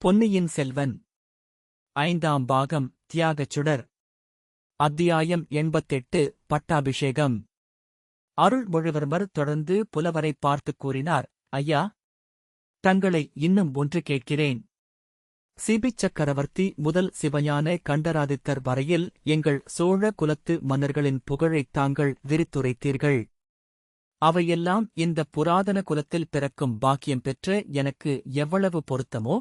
பொன்னியின் செல்வன் ஐந்தாம் பாகம் தியாகச் சுடர். அத்தியாயம் 88 பட்டாபிஷேகம். அருள்மொழிவர்மர் தொடர்ந்து புலவரைப் பார்த்துக் கூறினார், ஐயா, தங்களை இன்னும் ஒன்று கேட்கிறேன். சிபிச் சக்கரவர்த்தி முதல் சிவஞான கண்டராதித்தர் வரையில் எங்கள் சோழ குலத்து மன்னர்களின் புகழைத் தாங்கள் விரித்துரைத்தீர்கள். அவையெல்லாம் இந்த புராதன குலத்தில் பிறக்கும் பாக்கியம் பெற்ற எனக்கு எவ்வளவு பொருத்தமோ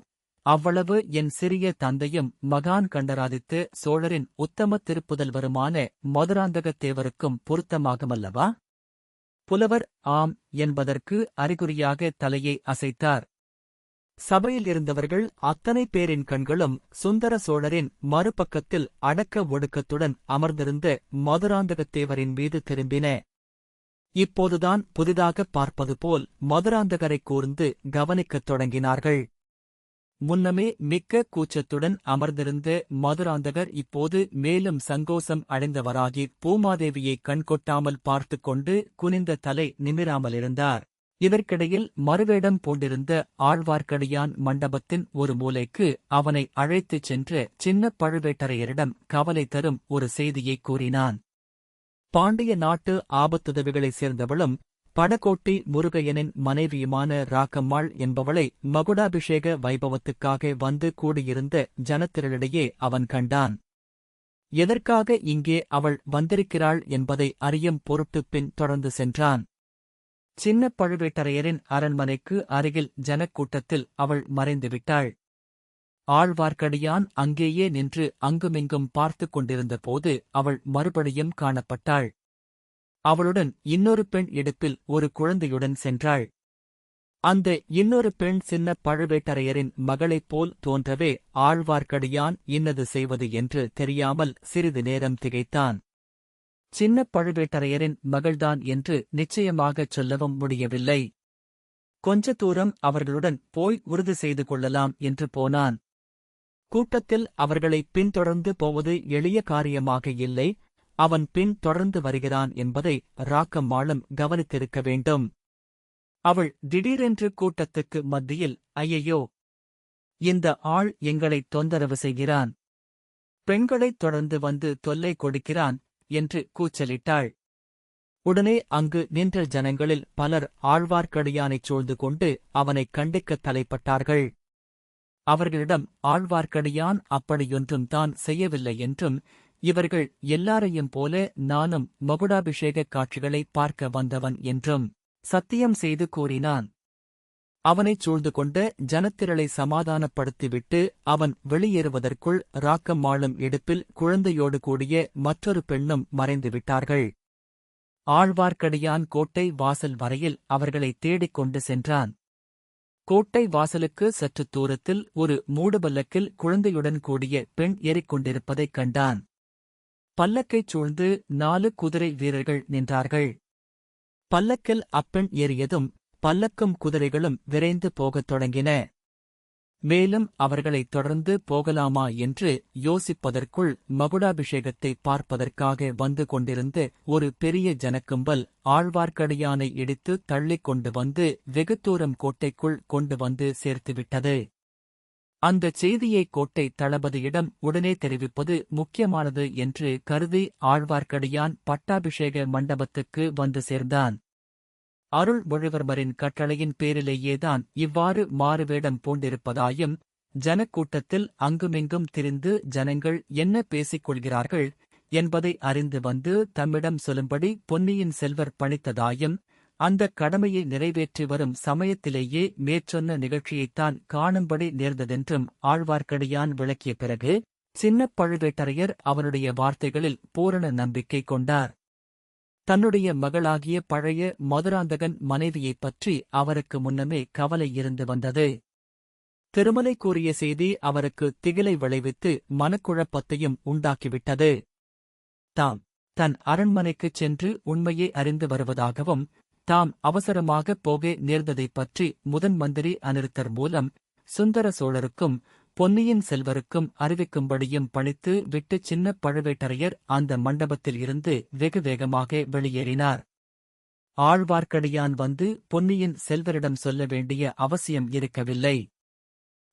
அவ்வளவு என் சிறிய தந்தையும் மகான் கண்டராதித்த சோழரின் உத்தம திருப்புதல்வருமான மதுராந்தகத் தேவருக்கும் பொருத்தமாகுமல்லவா? புலவர் ஆம் என்பதற்கு அறிகுறியாக தலையை அசைத்தார். சபையில் இருந்தவர்கள் அத்தனை பேரின் கண்களும் சுந்தர சோழரின் மறுபக்கத்தில் அடக்க ஒடுக்கத்துடன் அமர்ந்திருந்த மதுராந்தகத் தேவரின் மீது திரும்பின. இப்போதுதான் புதிதாகப் பார்ப்பது போல் மதுராந்தகரைக் கூர்ந்து கவனிக்கத் தொடங்கினார்கள். முன்னமே மிக்க கூச்சத்துடன் அமர்ந்திருந்த மதுராந்தகர் இப்போது மேலும் சங்கோசம் அடைந்தவராகி பூமாதேவியை கண்கொட்டாமல் பார்த்துக் கொண்டு குனிந்த தலை நிமிராமலிருந்தார். இதற்கிடையில் மறுவேடம் பூண்டிருந்த ஆழ்வார்க்கடியான் மண்டபத்தின் ஒரு மூலைக்கு அவனை அழைத்துச் சென்ற சின்ன பழுவேட்டரையரிடம் கவலை தரும் ஒரு செய்தியைக் கூறினான். பாண்டிய நாட்டு ஆபத்துதவிகளைச் சேர்ந்தவளும் படகோட்டி முருகையனின் மனைவியுமான ராக்கம்மாள் என்பவளை மகுடாபிஷேக வைபவத்துக்காக வந்து கூடியிருந்த ஜனத்திரளிடையே அவன் கண்டான். எதற்காக இங்கே அவள் வந்திருக்கிறாள் என்பதை அறியும் பொருட்டுப் பின் தொடர்ந்து சென்றான். சின்ன பழுவேட்டரையரின் அரண்மனைக்கு அருகில் ஜனக்கூட்டத்தில் அவள் மறைந்துவிட்டாள். ஆழ்வார்க்கடியான் அங்கேயே நின்று அங்குமிங்கும் பார்த்துக் கொண்டிருந்த போது அவள் மறுபடியும் காணப்பட்டாள். அவளுடன் இன்னொரு பெண் இடுப்பில் ஒரு குழந்தையுடன் சென்றாள். அந்த இன்னொரு பெண் சின்ன பழுவேட்டரையரின் மகளைப் போல் தோன்றவே ஆழ்வார்க்கடியான் இன்னது செய்வது என்று தெரியாமல் சிறிது நேரம் திகைத்தான். சின்ன பழுவேட்டரையரின் மகள்தான் என்று நிச்சயமாகச் சொல்லவும் முடியவில்லை. கொஞ்ச தூரம் அவர்களுடன் போய் உறுதி செய்து கொள்ளலாம் என்று போனான். கூட்டத்தில் அவர்களை பின்தொடர்ந்து போவது எளிய காரியமாக இல்லை. அவன் பின் தொடர்ந்து வருகிறான் என்பதை ராக்கம்மாளும் கவனித்திருக்க வேண்டும். அவள் திடீரென்று கூட்டத்துக்கு மத்தியில், ஐயையோ, இந்த ஆள் எங்களைத் தொந்தரவு செய்கிறான், பெண்களைத் தொடர்ந்து வந்து தொல்லை கொடுக்கிறான் என்று கூச்சலிட்டாள். உடனே அங்கு நின்ற ஜனங்களில் பலர் ஆழ்வார்க்கடியானைச் சூழ்ந்து கொண்டு அவனைக் கண்டிக்கத் தலைப்பட்டார்கள். அவர்களிடம் ஆழ்வார்க்கடியான் அப்படியொன்றும் தான் செய்யவில்லை என்றும், இவர்கள் எல்லாரையும் போல நானும் மகுடாபிஷேகக் காட்சிகளை பார்க்க வந்தவன் என்றும் சத்தியம் செய்து கூறினான். அவனைச் சூழ்ந்து கொண்ட ஜனத்திரளை சமாதானப்படுத்திவிட்டு அவன் வெளியேறுவதற்குள் ராக்கம்மாளும் இடுப்பில் குழந்தையோடு கூடிய மற்றொரு பெண்ணும் மறைந்துவிட்டார்கள். ஆழ்வார்க்கடியான் கோட்டை வாசல் வரையில் அவர்களை தேடிக் கொண்டு சென்றான். கோட்டை வாசலுக்கு சற்று தூரத்தில் ஒரு மூடுபல்லக்கில் குழந்தையுடன் கூடிய பெண் ஏறிக்கொண்டிருப்பதைக் கண்டான். பல்லக்கைச் சூழ்ந்து 4 குதிரை வீரர்கள் நின்றார்கள். பல்லக்கில் அப்பெண் ஏறியதும் பல்லக்கும் குதிரைகளும் விரைந்து போகத் தொடங்கின. மேலும் அவர்களைத் தொடர்ந்து போகலாமா என்று யோசிப்பதற்குள் மகுடாபிஷேகத்தை பார்ப்பதற்காக வந்து கொண்டிருந்த ஒரு பெரிய ஜனக்கும்பல் ஆழ்வார்க்கடியானை இடித்து தள்ளிக் கொண்டு வந்து வெகு தூரம் கோட்டைக்குள் கொண்டு வந்து சேர்த்துவிட்டது. அந்தச் செய்தியை கோட்டை தளபதியிடம் உடனே தெரிவிப்பது முக்கியமானது என்று கருதி ஆழ்வார்க்கடியான் பட்டாபிஷேக மண்டபத்துக்கு வந்து சேர்ந்தான். அருள்மொழிவர்மரின் கட்டளையின் பேரிலேயேதான் இவ்வாறு மாறுவேடம் பூண்டிருப்பதாயும், ஜனக்கூட்டத்தில் அங்குமிங்கும் திரிந்து ஜனங்கள் என்ன பேசிக் கொள்கிறார்கள் என்பதை அறிந்து வந்து தம்மிடம் சொல்லும்படி பொன்னியின் செல்வர் பணித்ததாயும், அந்தக் கடமையை நிறைவேற்றி வரும் சமயத்திலேயே மேற்சொன்ன நிகழ்ச்சியைத்தான் காணும்படி நேர்ந்ததென்றும் ஆழ்வார்க்கடியான் விளக்கிய பிறகு சின்ன பழுவேட்டரையர் அவனுடைய வார்த்தைகளில் பூரண நம்பிக்கை கொண்டார். தன்னுடைய மகளாகிய பழைய மதுராந்தகன் மனைவியைப் பற்றி அவருக்கு முன்னமே கவலை இருந்து வந்தது. திருமலை கூறிய செய்தி அவருக்கு திகிலை விளைவித்து மனக்குழப்பத்தையும் உண்டாக்கிவிட்டது. தாம் தன் அரண்மனைக்குச் சென்று உண்மையை அறிந்து வருவதாகவும், தாம் அவசரமாகப் போக நேர்ந்ததைப் பற்றி முதன் மந்திரி அநிருத்தர் மூலம் சுந்தர சோழருக்கும் பொன்னியின் செல்வருக்கும் அறிவிக்கும்படியும் பணித்து விட்டு சின்ன பழுவேட்டரையர் அந்த மண்டபத்தில் இருந்து வெகு வேகமாக வெளியேறினார். ஆழ்வார்க்கடியான் வந்து பொன்னியின் செல்வரிடம் சொல்ல வேண்டிய அவசியம் இருக்கவில்லை.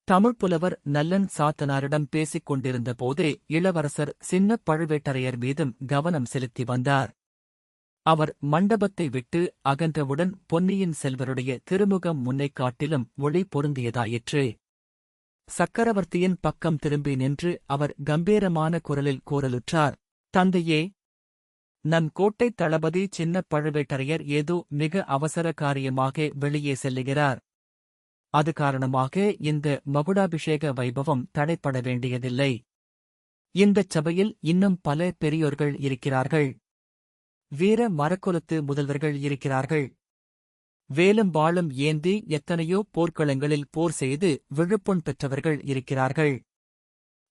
தமிழ்ப்புலவர் நல்லன் சாத்தனாரிடம் பேசிக் கொண்டிருந்த போதே இளவரசர் சின்ன பழுவேட்டரையர் மீதும் கவனம் செலுத்தி வந்தார். அவர் மண்டபத்தை விட்டு அகன்றவுடன் பொன்னியின் செல்வருடைய திருமுகம் முன்னைக் காட்டிலும் ஒளி பொருந்தியதாயிற்று. சக்கரவர்த்தியின் பக்கம் திரும்பி நின்று அவர் கம்பீரமான குரலில் கூறலுற்றார். தந்தையே, நம் கோட்டைத் தளபதி சின்ன பழுவேட்டரையர் ஏதோ மிக அவசர காரியமாக வெளியே செல்லுகிறார். அது காரணமாக இந்த மகுடாபிஷேக வைபவம் தடைப்பட வேண்டியதில்லை. இந்தச் சபையில் இன்னும் பல பெரியோர்கள் இருக்கிறார்கள். வீர மரக்குலத்து முதல்வர்கள் இருக்கிறார்கள். வேலும் வாளும் ஏந்தி எத்தனையோ போர்க்களங்களில் போர் செய்து விழுப்பொன் பெற்றவர்கள் இருக்கிறார்கள்.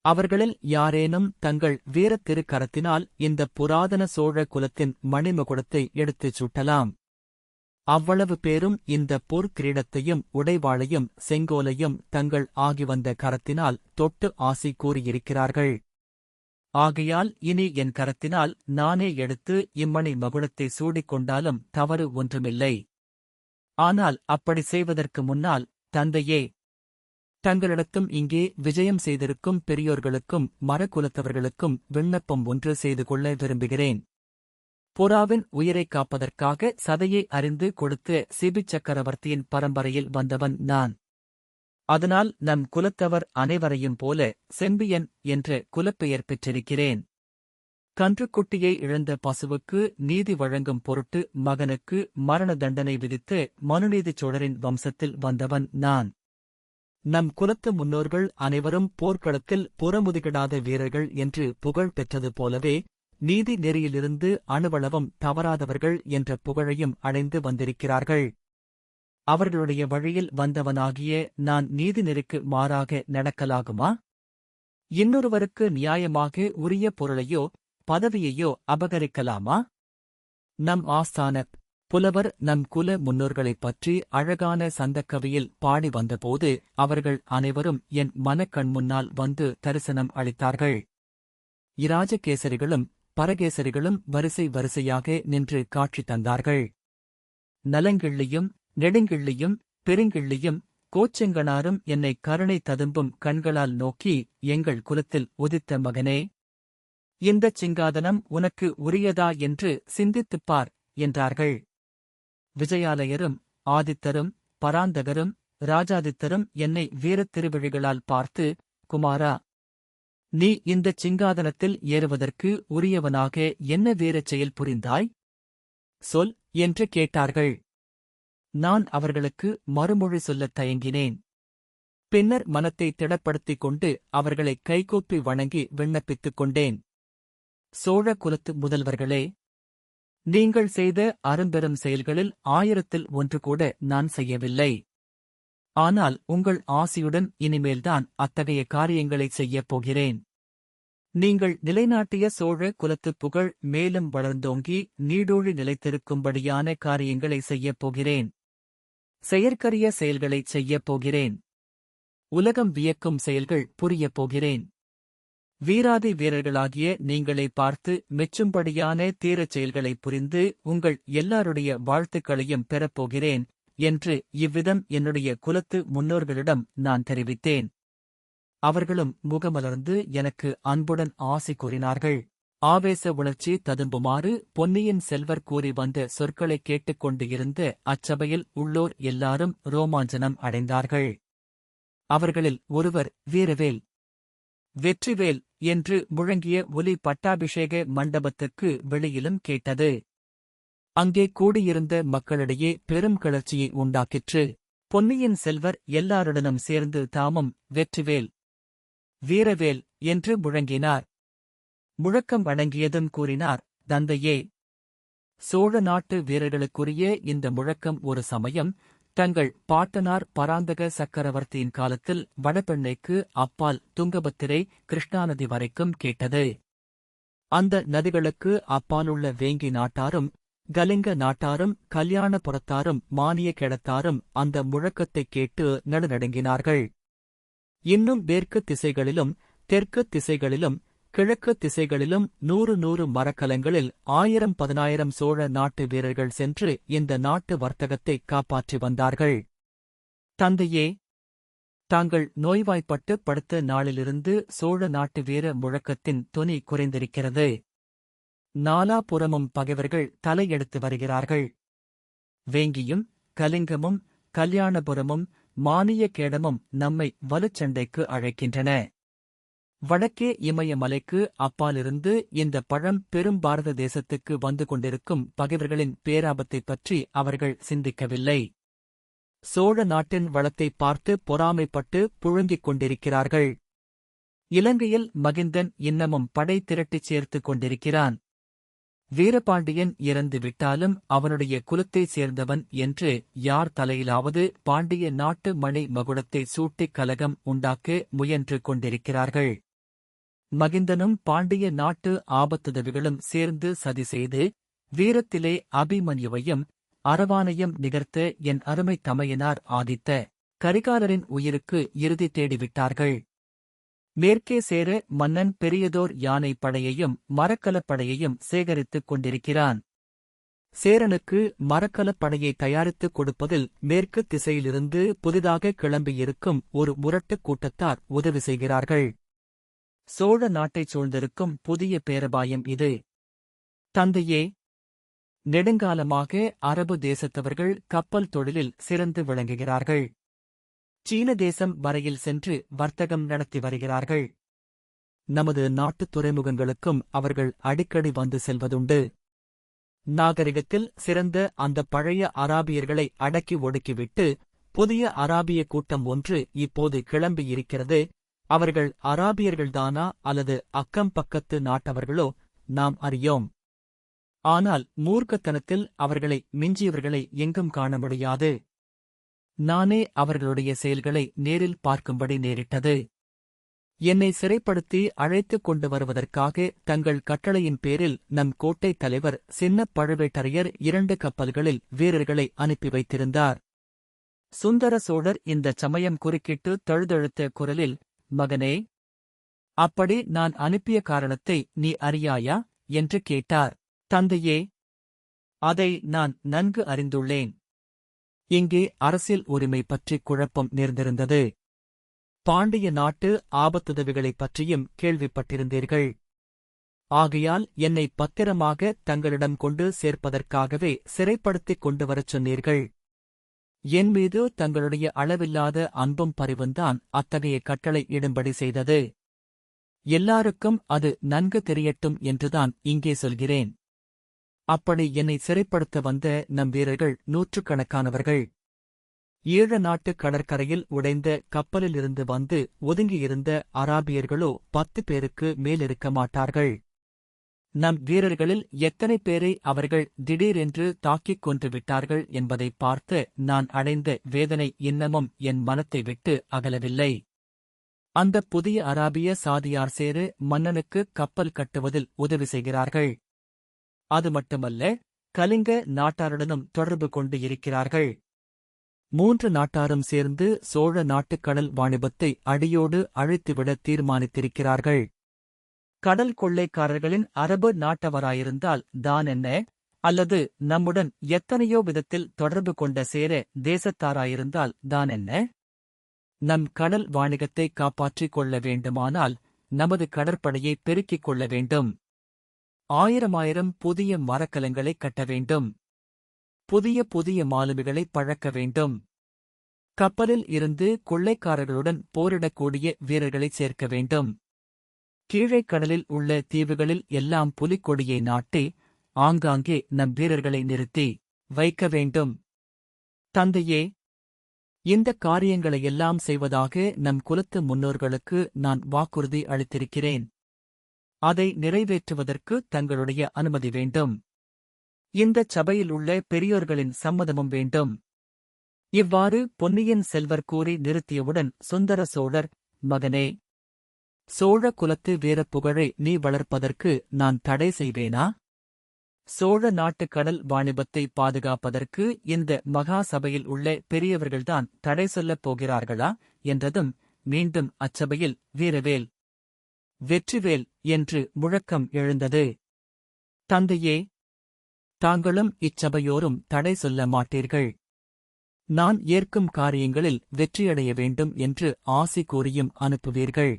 அவர்களில் யாரேனும் தங்கள் வீரத் திருக்கரத்தினால் இந்த புராதன சோழ குலத்தின் மணிமகுடத்தை எடுத்துச் சுட்டலாம். அவ்வளவு பேரும் இந்த போர்க்கிரீடத்தையும் உடைவாளையும் செங்கோலையும் தங்கள் ஆகிவந்த கரத்தினால் தொட்டு ஆசி கூறியிருக்கிறார்கள். ஆகையால் இனி என் கரத்தினால் நானே எடுத்து இம்மணி மகுடத்தை சூடிக்கொண்டாலும் தவறு ஒன்றுமில்லை. ஆனால் அப்படி செய்வதற்கு முன்னால், தந்தையே, தங்களிடத்தும் இங்கே விஜயம் செய்திருக்கும் பெரியோர்களுக்கும் மரக்குலத்தவர்களுக்கும் விண்ணப்பம் ஒன்று செய்து கொள்ள விரும்புகிறேன். புறாவின் உயிரைக் காப்பதற்காக சதையை அறிந்து கொடுத்த சிபி சக்கரவர்த்தியின் பரம்பரையில் வந்தவன் நான். அதனால் நம் குலத்தவர் அனைவரையும் போல செம்பியன் என்ற குலப்பெயர் பெற்றிருக்கிறேன். கன்றுக்குட்டியை இழந்த பசுவுக்கு நீதி வழங்கும் பொருட்டு மகனுக்கு மரண தண்டனை விதித்து மனுநீதிச் சோழரின் வம்சத்தில் வந்தவன் நான். நம் குலத்து முன்னோர்கள் அனைவரும் போர்க்களத்தில் புறமுதுகிடாத வீரர்கள் என்று புகழ் பெற்றது போலவே நீதி நெறியிலிருந்து அணுவளவும் தவறாதவர்கள் என்ற புகழையும் அடைந்து வந்திருக்கிறார்கள். அவர்களுடைய வழியில் வந்தவனாகிய நான் நீதி நெறிக்கு மாறாக நடக்கலாகுமா? இன்னொருவருக்கு நியாயமாக உரிய பொருளையோ பதவியையோ அபகரிக்கலாமா? நம் ஆஸ்தான புலவர் நம் குல முன்னோர்களைப் பற்றி அழகான சந்தக்கவியில் பாடி வந்தபோது அவர்கள் அனைவரும் என் மனக்கண் முன்னால் வந்து தரிசனம் அளித்தார்கள். இராஜகேசரிகளும் பரகேசரிகளும் வரிசை வரிசையாக நின்று காட்சி தந்தார்கள். நலங்கிள்ளியும் நெடுங்கிள்ளியும் பெருங்கிள்ளியும் கோச்செங்கணாரும் என்னை கருணை ததும்பும் கண்களால் நோக்கி, எங்கள் குலத்தில் உதித்த மகனே, இந்தச் சிங்காதனம் உனக்கு உரியதா என்று சிந்தித்துப்பார் என்றார்கள். விஜயாலயரும் ஆதித்தரும் பராந்தகரும் ராஜாதித்தரும் என்னை வீரத் திருவிழிகளால் பார்த்து, குமாரா, நீ இந்தச் சிங்காதனத்தில் ஏறுவதற்கு உரியவனாக என்ன வீரச் செயல் புரிந்தாய்? சொல் என்று கேட்டார்கள். நான் அவர்களுக்கு மறுமொழி சொல்லத் தயங்கினேன். பின்னர் மனத்தை திடப்படுத்திக் கொண்டு அவர்களை கைகூப்பி வணங்கி விண்ணப்பித்துக் கொண்டேன். சோழ குலத்து முதல்வர்களே, நீங்கள் செய்த அரும்பெரும் செயல்களில் 1000ல் 1 கூட நான் செய்யவில்லை. ஆனால் உங்கள் ஆசியுடன் இனிமேல்தான் அத்தகைய காரியங்களைச் செய்யப் போகிறேன். நீங்கள் நிலைநாட்டிய சோழ குலத்துப் புகழ் மேலும் வளர்ந்தோங்கி நீடூழி நிலைத்திருக்கும்படியான காரியங்களை செய்யப் போகிறேன். செயற்கரிய செயல்களைச் செய்யப் போகிறேன். உலகம் வியக்கும் செயல்கள் புரியப் போகிறேன். வீராதி வீரர்களாகிய நீங்களை பார்த்து மெச்சும்படியான தீரச் செயல்களைப் புரிந்து உங்கள் எல்லாருடைய வாழ்த்துக்களையும் பெறப்போகிறேன் என்று இவ்விதம் என்னுடைய குலத்து முன்னோர்களிடம் நான் தெரிவித்தேன். அவர்களும் முகமலர்ந்து எனக்கு அன்புடன் ஆசி கூறினார்கள். ஆவேச உணர்ச்சி ததும்புமாறு பொன்னியின் செல்வர் கூறி வந்த சொற்களைக் கேட்டுக்கொண்டு இருந்த அச்சபையில் உள்ளோர் எல்லாரும் ரோமாஞ்சனம் அடைந்தார்கள். அவர்களில் ஒருவர் வீரவேல், வெற்றிவேல் என்று முழங்கிய ஒலி பட்டாபிஷேக மண்டபத்துக்கு வெளியிலும் கேட்டது. அங்கே கூடியிருந்த மக்களிடையே பெரும் கிளர்ச்சியை உண்டாக்கிற்று. பொன்னியின் செல்வர் எல்லாருடனும் சேர்ந்து தாமும் வெற்றிவேல், வீரவேல் என்று முழங்கினார். முழக்கம் வழங்கியதும் கூறினார், தந்தையே, சோழ நாட்டு வீரர்களுக்குரிய இந்த முழக்கம் ஒரு சமயம் தங்கள் பாட்டனார் பராந்தக சக்கரவர்த்தியின் காலத்தில் வடபெண்ணைக்கு அப்பால் துங்கபத்திரை கிருஷ்ணாநதி வரைக்கும் கேட்டது. அந்த நதிகளுக்கு அப்பாலுள்ள வேங்கி நாட்டாரும் கலிங்க நாட்டாரும் கல்யாணபுரத்தாரும் மானிய கிடத்தாரும் அந்த முழக்கத்தைக் கேட்டு நடுநடுங்கினார்கள். இன்னும் மேற்கு திசைகளிலும் தெற்கு திசைகளிலும் கிழக்கு திசைகளிலும் 100 மரக்கலங்களில் 1000-10,000 சோழ நாட்டு வீரர்கள் சென்று இந்த நாட்டு வர்த்தகத்தை காப்பாற்றி வந்தார்கள். தந்தையே, தாங்கள் நோய்வாய்ப்பட்டு படுத்த நாளிலிருந்து சோழ நாட்டு வீர முழக்கத்தின் தொனி குறைந்திருக்கிறது. நாலாபுறமும் பகைவர்கள் தலையெடுத்து வருகிறார்கள். வேங்கியும் கலிங்கமும் கல்யாணபுரமும் மானியகேடமும் நம்மை வலுச்சண்டைக்கு அழைக்கின்றன. வடக்கே இமயமலைக்கு அப்பாலிருந்து இந்த பழம் பெரும் பாரத தேசத்துக்கு வந்து கொண்டிருக்கும் பகைவர்களின் பேராபத்தைப் பற்றி அவர்கள் சிந்திக்கவில்லை. சோழ நாட்டின் வளத்தை பார்த்து பொறாமைப்பட்டு புழுங்கிக் கொண்டிருக்கிறார்கள். இலங்கையில் மகிந்தன் இன்னமும் படை திரட்டிச் சேர்த்துக் கொண்டிருக்கிறான். வீரபாண்டியன் இறந்து விட்டாலும் அவனுடைய குலத்தைச் சேர்ந்தவன் என்று யார் தலையிலாவது பாண்டிய நாட்டு மணி மகுடத்தை சூட்டிக் கலகம் உண்டாக்க முயன்று கொண்டிருக்கிறார்கள். மகிந்தனும் பாண்டிய நாட்டு ஆபத்துதவிகளும் சேர்ந்து சதி செய்து வீரத்திலே அபிமன்யுவையும் அரவானையும் நிகர்த்த என் அருமை தமையனார் ஆதித்த கரிகாலரின் உயிருக்கு இறுதி தேடிவிட்டார்கள். மேற்கே சேர மன்னன் பெரியதோர் யானை படையையும் மரக்கலப் படையையும் சேகரித்துக் கொண்டிருக்கிறான். சேரனுக்கு மரக்கலப் படையை தயாரித்துக் கொடுப்பதில் மேற்கு திசையிலிருந்து புதிதாக கிளம்பியிருக்கும் ஒரு முரட்டுக் கூட்டத்தார் உதவி செய்கிறார்கள். சோழ நாட்டைச் சூழ்ந்திருக்கும் புதிய பேரபாயம் இது. தந்தையே, நெடுங்காலமாக அரபு தேசத்தவர்கள் கப்பல் தொழிலில் சிறந்து விளங்குகிறார்கள். சீன தேசம் வரையில் சென்று வர்த்தகம் நடத்தி வருகிறார்கள். நமது நாட்டுத் துறைமுகங்களுக்கும் அவர்கள் அடிக்கடி வந்து செல்வதுண்டு. நாகரிகத்தில் சிறந்த அந்த பழைய அராபியர்களை அடக்கி ஒடுக்கிவிட்டு புதிய அராபிய கூட்டம் ஒன்று இப்போது கிளம்பியிருக்கிறது. அவர்கள் அராபியர்கள்தானா அல்லது அக்கம் பக்கத்து நாட்டவர்களோ நாம் அறியோம். ஆனால் மூர்க்கத்தனத்தில் அவர்களை மிஞ்சியவர்களை எங்கும் காண முடியாது. நானே அவர்களுடைய செயல்களை நேரில் பார்க்கும்படி நேரிட்டது. என்னை சிறைப்படுத்தி அழைத்துக் கொண்டு வருவதற்காக தங்கள் கட்டளையின் பேரில் நம் கோட்டைத் தலைவர் சின்னப் பழுவேட்டரையர் 2 கப்பல்களில் வீரர்களை அனுப்பி வைத்திருந்தார். சுந்தர சோழர் இந்தச் சமயம் குறுக்கிட்டு தழுதழுத்த குரலில், மகனே, அப்படி நான் அனுப்பிய காரணத்தை நீ அறியாயா என்று கேட்டார். தந்தையே, அதை நான் நன்கு அறிந்துள்ளேன். இங்கே அரசியல் உரிமை பற்றி குழப்பம் நேர்ந்திருந்தது. பாண்டிய நாட்டு ஆபத்துதவிகளைப் பற்றியும் கேள்விப்பட்டிருந்தீர்கள். ஆகையால் என்னை பத்திரமாக தங்களிடம் கொண்டு சேர்ப்பதற்காகவே சிறைப்படுத்திக் கொண்டு வரச் சொன்னீர்கள். என் மீது தங்களுடைய அளவில்லாத அன்பும் பரிவுந்தான் அத்தகைய கட்டளை இடும்படி செய்தது. எல்லாருக்கும் அது நன்கு தெரியட்டும் என்றுதான் இங்கே சொல்கிறேன். அப்படி என்னை சிறைப்படுத்த வந்த நம் வீரர்கள் 100கணக்கானவர்கள். ஈழ நாட்டு கடற்கரையில் உடைந்த கப்பலிலிருந்து வந்து ஒதுங்கியிருந்த அராபியர்களோ 10 பேருக்கு மேலிருக்க மாட்டார்கள். நம் வீரர்களில் எத்தனை பேரை அவர்கள் திடீரென்று தாக்கிக் கொன்று விட்டார்கள் என்பதைப் பார்த்து நான் அடைந்த வேதனை இன்னமும் என் மனத்தை விட்டு அகலவில்லை. அந்தப் புதிய அராபிய சாதியார் சேரு மன்னனுக்கு கப்பல் கட்டுவதில் உதவி செய்கிறார்கள். அது மட்டுமல்ல, கலிங்க நாட்டாருடனும் தொடர்பு கொண்டு இருக்கிறார்கள். 3 நாட்டாரும் சேர்ந்து சோழ நாட்டுக் கடல் வாணிபத்தை அடியோடு அழித்துவிட தீர்மானித்திருக்கிறார்கள். கடல் கொள்ளைக்காரர்களின் அரபு நாட்டவராயிருந்தால் தான் என்ன, அல்லது நம்முடன் எத்தனையோ விதத்தில் தொடர்பு கொண்ட சேர தேசத்தாராயிருந்தால் தான் என்ன? நம் கடல் வாணிகத்தை காப்பாற்றிக் கொள்ள வேண்டுமானால் நமது கடற்படையை பெருக்கிக் கொள்ள வேண்டும். 1000 புதிய மரக்கலங்களை கட்ட வேண்டும். புதிய புதிய மாலுமிகளை பழக்க வேண்டும். கப்பலில் இருந்து கொள்ளைக்காரர்களுடன் போரிடக்கூடிய வீரர்களை சேர்க்க வேண்டும். கீழே கடலில் உள்ள தீவுகளில் எல்லாம் புலிக்கொடியை நாட்டி ஆங்காங்கே நம் வீரர்களை நிறுத்தி வைக்க வேண்டும். தந்தையே, இந்த காரியங்களையெல்லாம் செய்வதாக நம் குலத்து முன்னோர்களுக்கு நான் வாக்குறுதி அளித்திருக்கிறேன். அதை நிறைவேற்றுவதற்கு தங்களுடைய அனுமதி வேண்டும். இந்தச் சபையில் உள்ள பெரியோர்களின் சம்மதமும் வேண்டும். இவ்வாறு பொன்னியின் செல்வர் கூறி நிறுத்தியவுடன் சுந்தர சோழர், மகனே, சோழ குலத்து வீரப்புகழை நீ வளர்ப்பதற்கு நான் தடை செய்வேனா? சோழ நாட்டுக் கடல் வாணிபத்தை பாதுகாப்பதற்கு இந்த மகா சபையில் உள்ள பெரியவர்கள்தான் தடை சொல்லப் போகிறார்களா என்றதும் மீண்டும் அச்சபையில் வீரவேல், வெற்றிவேல் என்று முழக்கம் எழுந்தது. தந்தையே, தாங்களும் இச்சபையோரும் தடை சொல்ல மாட்டீர்கள். நான் ஏற்கும் காரியங்களில் வெற்றியடைய வேண்டும் என்று ஆசி கூறியும் அனுப்புவீர்கள்.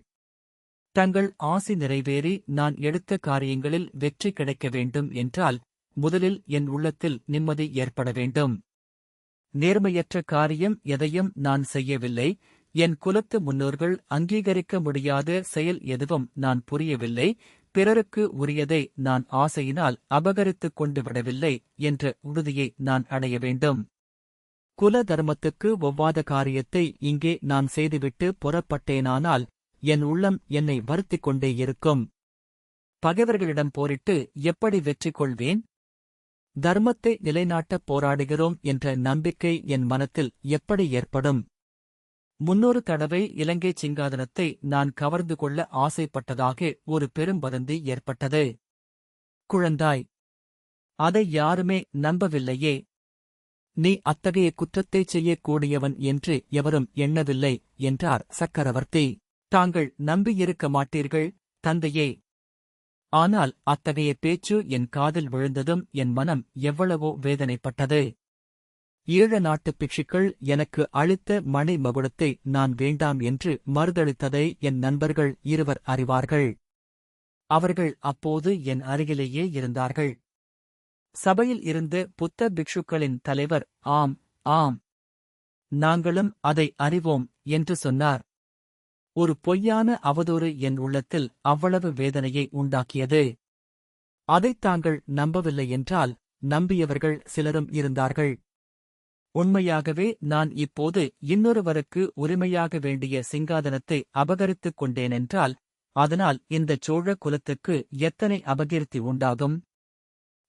தங்கள் ஆசி நிறைவேறி நான் எடுத்த காரியங்களில் வெற்றி கிடைக்க வேண்டும் என்றால் முதலில் என் உள்ளத்தில் நிம்மதி ஏற்பட வேண்டும். நேர்மையற்ற காரியம் எதையும் நான் செய்யவில்லை. என் குலத்து முன்னோர்கள் அங்கீகரிக்க முடியாத செயல் எதுவும் நான் புரியவில்லை. பிறருக்கு உரியதை நான் ஆசையினால் அபகரித்துக் கொண்டு விடவில்லை என்ற உறுதியை நான் அடைய வேண்டும். குல தர்மத்துக்கு ஒவ்வாத காரியத்தை இங்கே நான் செய்துவிட்டு புறப்பட்டேனானால் என் உள்ளம் என்னை வருத்திக் கொண்டே இருக்கும். பகைவர்களிடம் போரிட்டு எப்படி வெற்றி கொள்வேன்? தர்மத்தை நிலைநாட்டப் போராடுகிறோம் என்ற நம்பிக்கை என் மனத்தில் எப்படி ஏற்படும்? 300 தடவை இலங்கை சிங்காதனத்தை நான் கவர்ந்து கொள்ள ஆசைப்பட்டதாக ஒரு பெரும் வதந்தி ஏற்பட்டது. குழந்தாய், அதை யாருமே நம்பவில்லையே. நீ அத்தகைய குற்றத்தைச் செய்யக்கூடியவன் என்று எவரும் எண்ணவில்லை என்றார் சக்கரவர்த்தி. தாங்கள் நம்பியிருக்க மாட்டீர்கள், தந்தையே. ஆனால் அத்தகைய பேச்சு என் காதில் விழுந்ததும் என் மனம் எவ்வளவோ வேதனைப்பட்டது. ஈழ நாட்டுப் பிக்ஷுக்கள் எனக்கு அளித்த மணி மகுடத்தை நான் வேண்டாம் என்று மறுதளித்ததை என் நண்பர்கள் இருவர் அறிவார்கள். அவர்கள் அப்போது என் அருகிலேயே இருந்தார்கள். சபையில் இருந்த புத்த பிக்ஷுக்களின் தலைவர் ஆம் ஆம், நாங்களும் அதை அறிவோம் என்று சொன்னார். ஒரு பொய்யான அவதூறு என் உள்ளத்தில் அவ்வளவு வேதனையை உண்டாக்கியது. அதைத் தாங்கள் நம்பவில்லை என்றால் நம்பியவர்கள் சிலரும் இருந்தார்கள். உண்மையாகவே நான் இப்போது இன்னொருவருக்கு உரிமையாக வேண்டிய சிங்காதனத்தை அபகரித்துக் கொண்டேனென்றால் அதனால் இந்தச் சோழ குலத்துக்கு எத்தனை அபகீர்த்தி உண்டாகும்?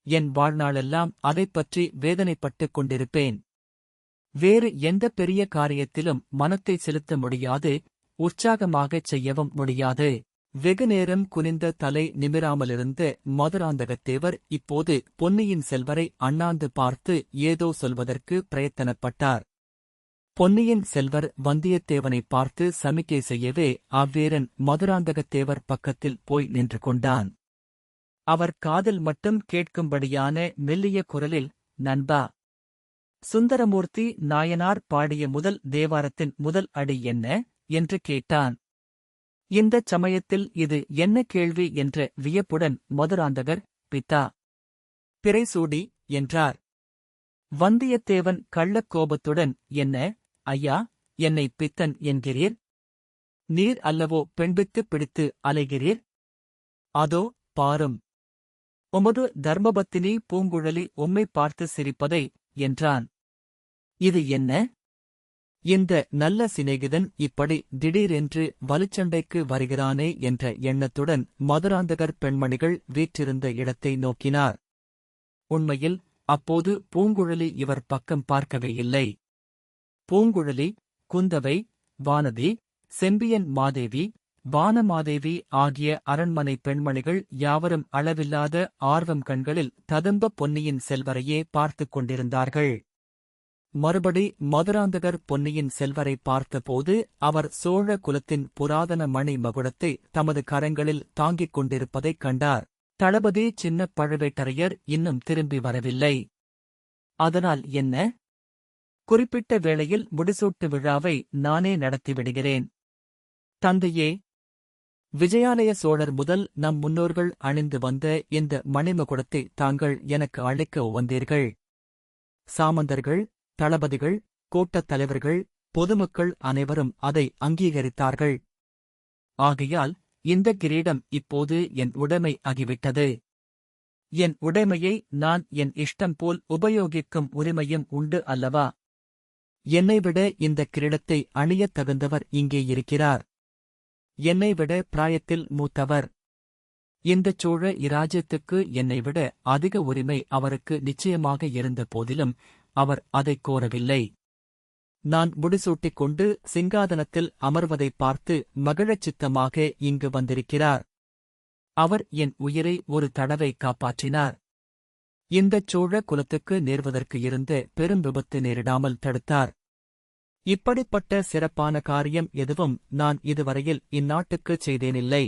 என் வாழ்நாளெல்லாம் அதைப்பற்றி வேதனைப்பட்டுக் கொண்டிருப்பேன். வேறு எந்த பெரிய காரியத்திலும் மனத்தை செலுத்த முடியாது, உற்சாகமாகச் செய்யவும் முடியாது. வெகுநேரம் குனிந்த தலை நிமிராமலிருந்த மதுராந்தகத்தேவர் இப்போது பொன்னியின் செல்வரை அண்ணாந்து பார்த்து ஏதோ சொல்வதற்கு பிரயத்தனப்பட்டார். பொன்னியின் செல்வர் வந்தியத்தேவனை பார்த்து சமிக்கை செய்யவே அவ்வீரன் மதுராந்தகத்தேவர் பக்கத்தில் போய் நின்று கொண்டான். அவர் காதில் மட்டும் கேட்கும்படியான மெல்லிய குரலில், நண்பா, சுந்தரமூர்த்தி நாயனார் பாடிய முதல் தேவாரத்தின் முதல் அடி என்ன என்று கேட்டான். இந்தச் சமயத்தில் இது என்ன கேள்வி என்ற வியப்புடன் மதுராந்தகர், பித்தா பிறைசூடி என்றார். வந்தியத்தேவன் கள்ளக் கோபத்துடன், என்ன ஐயா, என்னை பித்தன் என்கிறீர்? நீர் அல்லவோ பெண்பித்துப் பிடித்து அலைகிறீர்? அதோ பாரும், உமது தர்மபத்தினி பூங்குழலி உம்மை பார்த்து சிரிப்பதை என்றான். இது என்ன? இந்த நல்ல சிநேகிதன் இப்படி திடீரென்று வலுச்சண்டைக்கு வருகிறானே என்ற எண்ணத்துடன் மதுராந்தகர் பெண்மணிகள் வீற்றிருந்த இடத்தை நோக்கினார். உண்மையில் அப்போது பூங்குழலி இவர் பக்கம் பார்க்கவே இல்லை. பூங்குழலி, குந்தவை, வானதி, செம்பியன் மாதேவி, வானமாதேவி ஆகிய அரண்மனை பெண்மணிகள் யாவரும் அளவில்லாத ஆர்வம் கண்களில் ததும்ப பொன்னியின் செல்வரையே பார்த்துக் கொண்டிருந்தார்கள். மறுபடி மதுராந்தகர் பொன்னியின் செல்வரை பார்த்தபோது அவர் சோழ குலத்தின் புராதன மணி மகுடத்தை தமது கரங்களில் தாங்கிக் கொண்டிருப்பதைக் கண்டார். தளபதி சின்ன பழுவேட்டரையர் இன்னும் திரும்பி வரவில்லை. அதனால் என்ன? குறிப்பிட்ட வேளையில் முடிசூட்டு விழாவை நானே நடத்திவிடுகிறேன். தந்தையே, விஜயாலய சோழர் முதல் நம் முன்னோர்கள் அணிந்து வந்த இந்த மணிமகுடத்தை தாங்கள் எனக்கு அளிக்க வந்தீர்கள். சாமந்தர்கள், தளபதிகள், கோட்டத் தலைவர்கள், பொதுமக்கள் அனைவரும் அதை அங்கீகரித்தார்கள். ஆகையால் இந்த கிரீடம் இப்போது என் உடைமை ஆகிவிட்டது. என் உடைமையை நான் என் இஷ்டம் போல் உபயோகிக்கும் உரிமையும் உண்டு அல்லவா? என்னைவிட இந்த கிரீடத்தை அணியத் தகுந்தவர் இங்கே இருக்கிறார். என்னைவிட பிராயத்தில் மூத்தவர். இந்தச் சோழ இராஜ்யத்துக்கு என்னைவிட அதிக உரிமை அவருக்கு நிச்சயமாக இருந்த போதிலும் அவர் அதைக் கோரவில்லை. நான் முடிசூட்டிக் கொண்டு சிங்காதனத்தில் அமர்வதைப் பார்த்து மகிழச் சித்தமாக இங்கு வந்திருக்கிறார். அவர் என் உயிரை ஒரு தடவை காப்பாற்றினார். இந்தச் சோழ குலத்துக்கு நேர்வதற்கு இருந்த பெரும் விபத்து நேரிடாமல் தடுத்தார். இப்படிப்பட்ட சிறப்பான காரியம் எதுவும் நான் இதுவரையில் இந்நாட்டுக்குச் செய்தேனில்லை.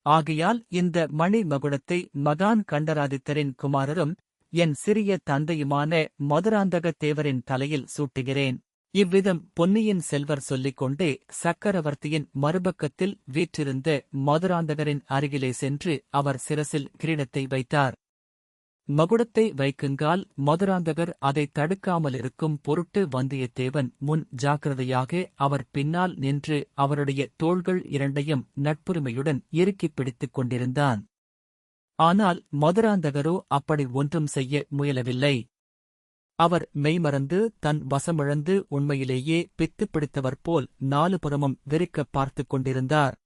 ஆகையால் இந்த மணி மகுடத்தை மகான் கண்டராதித்தரின் குமாரரும் என் சிறிய தந்தையுமான மதுராந்தகத் தேவரின் தலையில் சூட்டுகிறேன். இவ்விதம் பொன்னியின் செல்வர் சொல்லிக் கொண்டே சக்கரவர்த்தியின் மறுபக்கத்தில் வீற்றிருந்த மதுராந்தகரின் அருகிலே சென்று அவர் சிரசில் கிரீடத்தை வைத்தார். மகுடத்தை வைக்குங்கால் மதுராந்தகர் அதை தடுக்காமலிருக்கும் பொருட்டு வந்தியத்தேவன் முன் ஜாக்கிரதையாக அவர் பின்னால் நின்று அவருடைய தோள்கள் இரண்டையும் நட்புரிமையுடன் இறுக்கிப் பிடித்துக் கொண்டிருந்தான். ஆனால் மதுராந்தகரோ அப்படி ஒன்றும் செய்ய முயலவில்லை. அவர் மெய்மறந்து தன் வசமிழந்து உண்மையிலேயே பித்துப் பிடித்தவர் போல் நாலுபுறமும் வெறிக்கப் பார்த்துக் கொண்டிருந்தார்.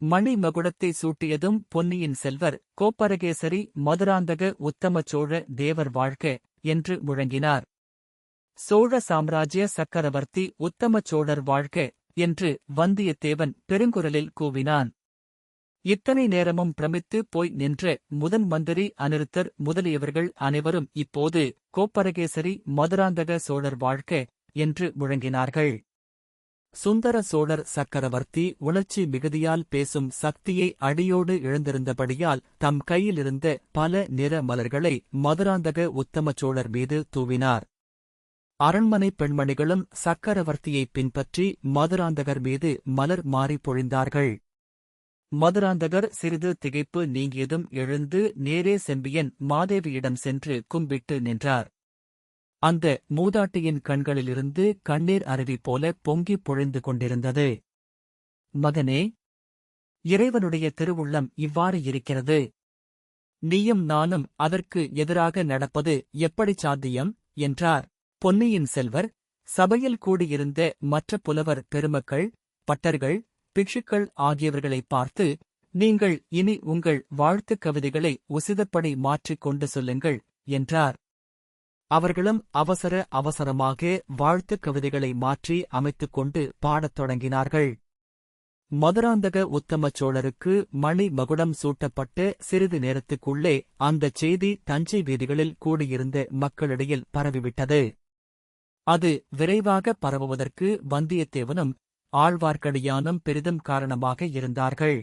மணி மகுடத்தை சூட்டியதும் பொன்னியின் செல்வர் கோப்பரகேசரி மதுராந்தக உத்தம சோழ தேவர் வாழ்க என்று முழங்கினார். சோழ சாம்ராஜ்ய சக்கரவர்த்தி உத்தம சோழர் வாழ்க என்று வந்தியத்தேவன் பெருங்குரலில் கூவினான். இத்தனை நேரமும் பிரமித்து போய் நின்ற முதன் மந்திரி அநிருத்தர் முதலியவர்கள் அனைவரும் இப்போது கோப்பரகேசரி மதுராந்தக சோழர் வாழ்க என்று முழங்கினார்கள். சுந்தர சோழர் சக்கரவர்த்தி உணர்ச்சி மிகுதியால் பேசும் சக்தியை அடியோடு இழந்திருந்தபடியால் தம் கையிலிருந்த பல நிற மலர்களை மதுராந்தக உத்தம சோழர் மீது தூவினார். அரண்மனை பெண்மணிகளும் சக்கரவர்த்தியை பின்பற்றி மதுராந்தகர் மீது மலர் மாறி பொழிந்தார்கள். மதுராந்தகர் சிறிது திகைப்பு நீங்கியதும் எழுந்து நேரே செம்பியன் மாதேவியிடம் சென்று கும்பிட்டு நின்றார். அந்த மூதாட்டியின் கண்களிலிருந்து கண்ணீர் அருவி போல பொங்கிப் பொழிந்து கொண்டிருந்தது. மகனே, இறைவனுடைய திருவுள்ளம் இவ்வாறு இருக்கிறது. நீயும் நானும் அதற்கு எதிராக நடப்பது எப்படிச் சாத்தியம் என்றார். பொன்னியின் செல்வர் சபையில் கூடியிருந்த மற்ற புலவர் பெருமக்கள், பட்டர்கள், பிக்ஷுக்கள் ஆகியவர்களைப் பார்த்து, நீங்கள் இனி உங்கள் வாழ்த்துக் கவிதைகளை உசிதப்படி மாற்றிக் கொண்டு சொல்லுங்கள் என்றார். அவர்களும் அவசரமாக வாழ்த்துக் கவிதைகளை மாற்றி அமைத்துக் கொண்டு பாடத் தொடங்கினார்கள். மதுராந்தக உத்தம சோழருக்கு மணி மகுடம் சூட்டப்பட்ட சிறிது நேரத்துக்குள்ளே அந்தச் செய்தி தஞ்சை வீதிகளில் கூடியிருந்த மக்களிடையில் பரவிவிட்டது. அது விரைவாக பரவுவதற்கு வந்தியத்தேவனும் ஆழ்வார்க்கடியானும் பெரிதும் காரணமாக இருந்தார்கள்.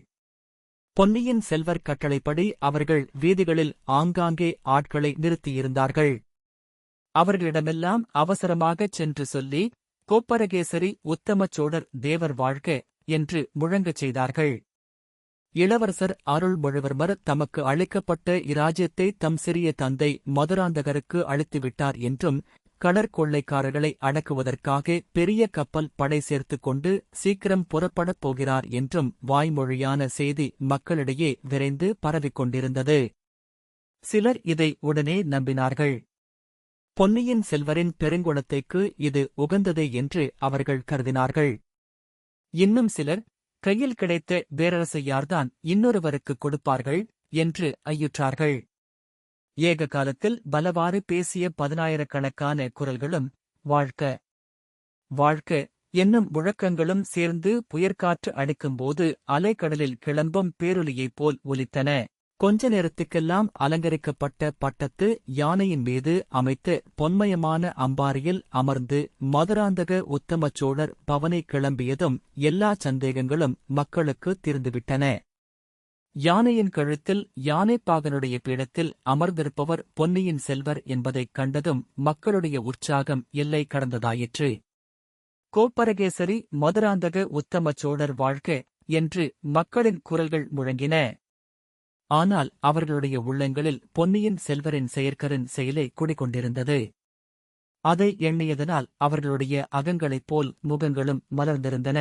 பொன்னியின் செல்வர் கட்டளைப்படி அவர்கள் வீதிகளில் ஆங்காங்கே ஆட்களை நிறுத்தியிருந்தார்கள். அவர்களிடமெல்லாம் அவசரமாகச் சென்று சொல்லி, கோப்பரகேசரி உத்தம சோழர் தேவர் வாழ்க என்று முழங்கச் செய்தார்கள். இளவரசர் அருள்மொழிவர்மர் தமக்கு அளிக்கப்பட்ட இராஜ்யத்தை தம் சிறிய தந்தை மதுராந்தகருக்கு அளித்துவிட்டார் என்றும், கடற்கொள்ளைக்காரர்களை அடக்குவதற்காக பெரிய கப்பல் படை சேர்த்துக் கொண்டு சீக்கிரம் புறப்படப் போகிறார் என்றும் வாய்மொழியான செய்தி மக்களிடையே விரைந்து பரவிக் கொண்டிருந்தது. சிலர் இதை உடனே நம்பினார்கள். பொன்னியின் செல்வரின் பெருங்குணத்தைக்கு இது உகந்ததே என்று அவர்கள் கருதினார்கள். இன்னும் சிலர், கையில் கிடைத்த பேரரசையார்தான் இன்னொருவருக்குக் கொடுப்பார்கள் என்று ஐயுற்றார்கள். ஏக காலத்தில் பலவாறு பேசிய 10,000கணக்கான குரல்களும் வாழ்க வாழ்க என்னும் முழக்கங்களும் சேர்ந்து புயற்காற்று அடிக்கும்போது அலைக்கடலில் கிளம்பும் பேரொலியைப் போல் ஒலித்தன. கொஞ்ச நேரத்துக்கெல்லாம் அலங்கரிக்கப்பட்ட பட்டத்து யானையின் மீது அமைத்த பொன்மயமான அம்பாரியில் அமர்ந்து மதுராந்தக உத்தம சோழர் பவனை கிளம்பியதும் எல்லா சந்தேகங்களும் மக்களுக்கு தீர்ந்துவிட்டன. யானையின் கழுத்தில் யானைப்பாகனுடைய பீடத்தில் அமர்ந்திருப்பவர் பொன்னியின் செல்வர் என்பதைக் கண்டதும் மக்களுடைய உற்சாகம் எல்லை கடந்ததாயிற்று. கோப்பரகேசரி மதுராந்தக உத்தம சோழர் வாழ்க என்று மக்களின் குரல்கள் முழங்கின. ஆனால் அவர்களுடைய உள்ளங்களில் பொன்னியின் செல்வரின் செயற்கரின் செயலே குடிகொண்டிருந்தது. அதை எண்ணியதனால் அவர்களுடைய அகங்களைப் போல் முகங்களும் மலர்ந்திருந்தன.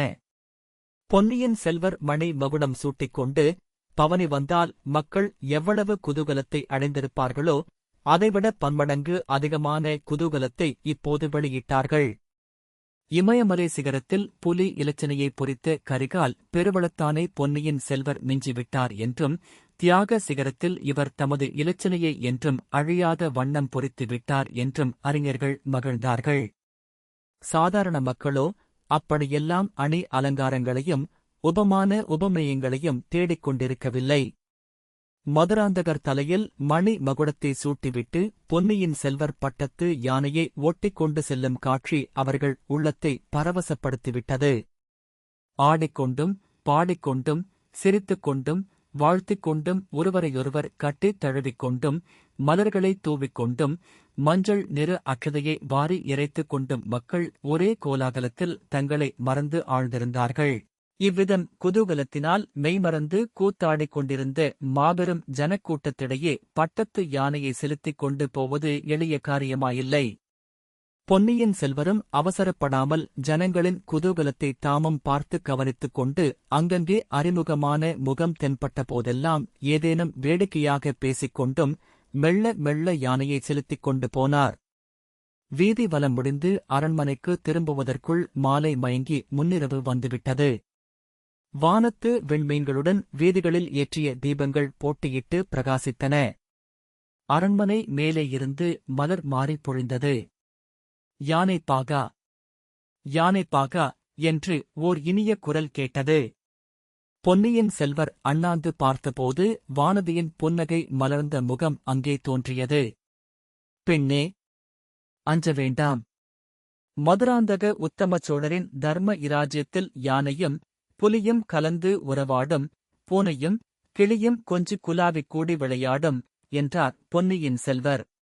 பொன்னியின் செல்வர் மணி மகுடம் சூட்டிக்கொண்டு பவனி வந்தால் மக்கள் எவ்வளவு குதூகலத்தை அடைந்திருப்பார்களோ அதைவிட பன்மடங்கு அதிகமான குதூகலத்தை இப்போது வெளியிட்டார்கள். இமயமலை சிகரத்தில் புலி இலச்சினையை பொறித்த கரிகால் பெருவளத்தானை பொன்னியின் செல்வர் மிஞ்சிவிட்டார் என்றும், தியாக சிகரத்தில் இவர் தமது இலச்சினையை என்றும் அழியாத வண்ணம் பொறித்து விட்டார் என்றும் அறிஞர்கள் மகிழ்ந்தார்கள். சாதாரண மக்களோ அப்படியெல்லாம் அணி அலங்காரங்களையும் உபமான உபமேயங்களையும் தேடிக் கொண்டிருக்கவில்லை. மதுராந்தகர் தலையில் மணி மகுடத்தை சூட்டிவிட்டு பொன்னியின் செல்வர் பட்டத்து யானையை ஓட்டிக் கொண்டு செல்லும் காட்சி அவர்கள் உள்ளத்தை பரவசப்படுத்திவிட்டது. ஆடிக்கொண்டும் பாடிக்கொண்டும் சிரித்துக் கொண்டும் வாழ்த்திக் கொண்டும் ஒருவரையொருவர் கட்டித் தழுவிக்கொண்டும் மலர்களைத் தூவிக்கொண்டும் மஞ்சள் நிற அக்ஷதையை வாரி இறைத்துக் கொண்டும் மக்கள் ஒரே கோலாகலத்தில் தங்களை மறந்து ஆழ்ந்திருந்தார்கள். இவ்விதம் குதூகலத்தினால் மெய்மறந்து கூத்தாடிக் கொண்டிருந்த மாபெரும் ஜனக்கூட்டத்திடையே பட்டத்து யானையை செலுத்திக் கொண்டு போவது எளிய காரியமாயில்லை. பொன்னியின் செல்வரும் அவசரப்படாமல் ஜனங்களின் குதூகலத்தை தாமும் பார்த்து கவனித்துக் கொண்டு அங்கங்கே அறிமுகமான முகம் தென்பட்ட போதெல்லாம் ஏதேனும் வேடிக்கையாக பேசிக் கொண்டும் மெல்ல மெல்ல யானையை செலுத்திக் கொண்டு போனார். வீதி வலம் முடிந்து அரண்மனைக்கு திரும்புவதற்குள் மாலை மயங்கி முன்னிரவு வந்துவிட்டது. வானத்து விண்மீன்களுடன் வீதிகளில் ஏற்றிய தீபங்கள் போட்டியிட்டு பிரகாசித்தன. அரண்மனை மேலே இருந்து மலர் மாறிப் பொழிந்தது. யானை பாகா, யானை பாகா என்று ஓர் இனிய குரல் கேட்டது. பொன்னியின் செல்வர் அண்ணாந்து பார்த்தபோது வானதியின் புன்னகை மலர்ந்த முகம் அங்கே தோன்றியது. பெண்ணே, அஞ்ச வேண்டாம். மதுராந்தக உத்தம சோழரின் தர்ம இராஜ்யத்தில் யானையும் புலியும் கலந்து உறவாடும், பூனையும் கிளியும் கொஞ்சி குலாவிக் கூடி விளையாடும் என்றார் பொன்னியின் செல்வர்.